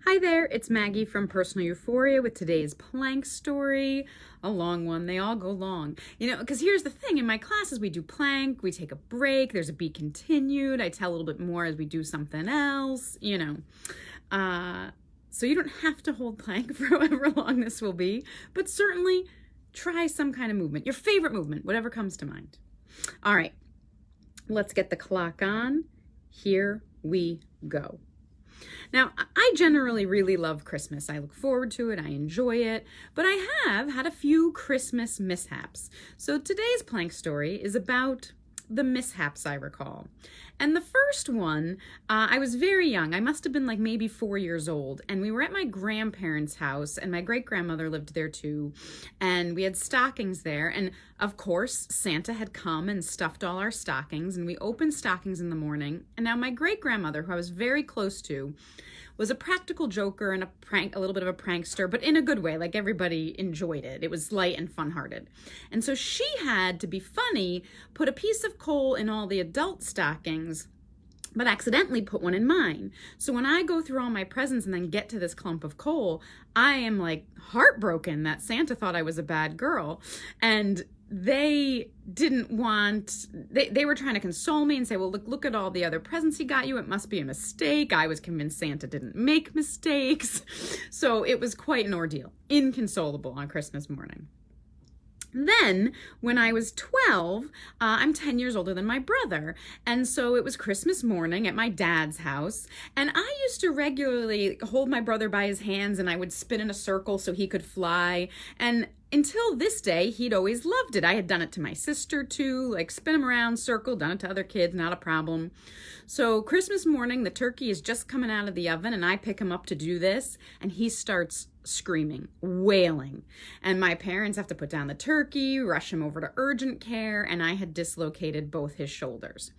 Hi there, it's Maggie from Personal Euphoria with today's plank story. A long one, they all go long. Because here's the thing, in my classes we do plank, we take a break, there's a be continued, I tell a little bit more as we do something else, So you don't have to hold plank for however long this will be, but certainly try some kind of movement, your favorite movement, whatever comes to mind. All right, let's get the clock on. Here we go. Now, I generally really love Christmas. I look forward to it, I enjoy it, but I have had a few Christmas mishaps. So today's plank story is about the mishaps I recall. And the first one, I was very young. I must have been like maybe 4 years old. And we were at my grandparents' house, and my great-grandmother lived there too. And we had stockings there. And of course, Santa had come and stuffed all our stockings. And we opened stockings in the morning. And now my great-grandmother, who I was very close to, was a practical joker and a little bit of a prankster, but in a good way. Like, everybody enjoyed it. It was light and fun-hearted. And so she had, to be funny, put a piece of coal in all the adult stockings, but accidentally put one in mine. So when I go through all my presents and then get to this clump of coal, I am like heartbroken that Santa thought I was a bad girl. And they were trying to console me and say, well, look at all the other presents he got you. It must be a mistake. I was convinced Santa didn't make mistakes. So it was quite an ordeal. Inconsolable on Christmas morning. Then, when I was 12, I'm 10 years older than my brother. And so it was Christmas morning at my dad's house. And I used to regularly hold my brother by his hands, and I would spin in a circle so he could fly. And until this day, he'd always loved it. I had done it to my sister too, like spin him around, circle, done it to other kids, not a problem. So Christmas morning, the turkey is just coming out of the oven, and I pick him up to do this, and he starts screaming, wailing. And my parents have to put down the turkey, rush him over to urgent care, and I had dislocated both his shoulders.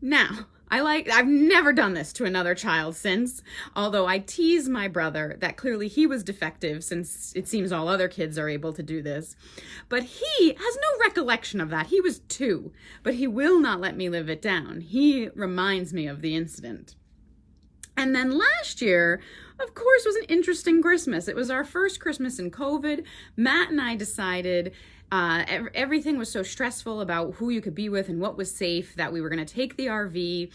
Now, I've never done this to another child since, although I tease my brother that clearly he was defective, since it seems all other kids are able to do this. But he has no recollection of that. He was 2, but he will not let me live it down. He reminds me of the incident. And then last year, of course, was an interesting Christmas. It was our first Christmas in COVID. Matt and I decided everything was so stressful about who you could be with and what was safe that we were going to take the RV,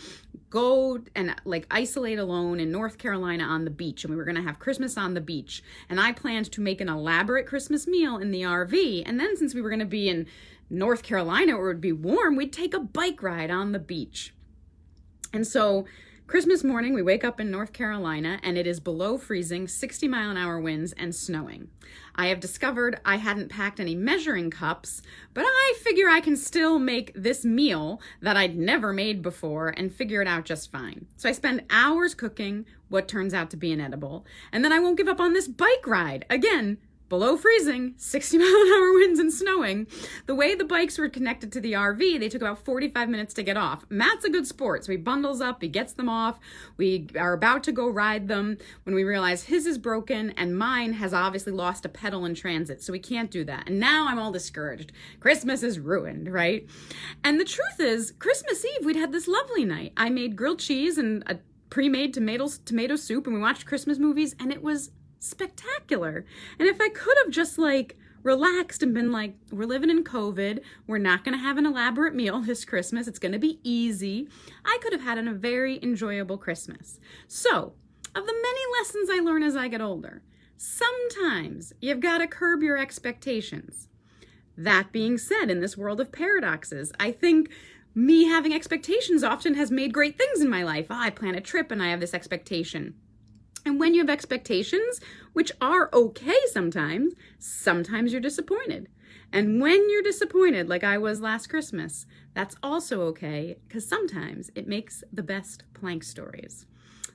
go and isolate alone in North Carolina on the beach. And we were going to have Christmas on the beach. And I planned to make an elaborate Christmas meal in the RV. And then since we were going to be in North Carolina where it would be warm, we'd take a bike ride on the beach. And so Christmas morning, we wake up in North Carolina, and it is below freezing, 60-mile-an-hour winds, and snowing. I have discovered I hadn't packed any measuring cups, but I figure I can still make this meal that I'd never made before and figure it out just fine. So I spend hours cooking what turns out to be inedible, and then I won't give up on this bike ride. Again, below freezing, 60-mile-an-hour winds and snowing. The way the bikes were connected to the RV, they took about 45 minutes to get off. Matt's a good sport, so he bundles up, he gets them off. We are about to go ride them when we realize his is broken and mine has obviously lost a pedal in transit, so we can't do that. And now I'm all discouraged. Christmas is ruined, right? And the truth is, Christmas Eve, we'd had this lovely night. I made grilled cheese and a pre-made tomato soup, and we watched Christmas movies, and it was spectacular. And if I could have just relaxed and been like, we're living in COVID, we're not going to have an elaborate meal this Christmas, it's going to be easy, I could have had a very enjoyable Christmas. So, of the many lessons I learn as I get older, sometimes you've got to curb your expectations. That being said, in this world of paradoxes, I think me having expectations often has made great things in my life. I plan a trip and I have this expectation. And when you have expectations, which are okay sometimes you're disappointed. And when you're disappointed, like I was last Christmas, that's also okay, because sometimes it makes the best plank stories.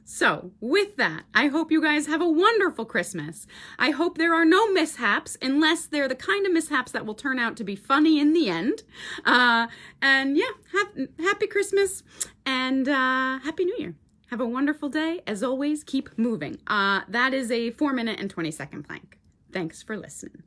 So with that, I hope you guys have a wonderful Christmas. I hope there are no mishaps, unless they're the kind of mishaps that will turn out to be funny in the end. And yeah, happy Christmas and Happy New Year. Have a wonderful day. As always, keep moving. That is a 4-minute and 20-second plank. Thanks for listening.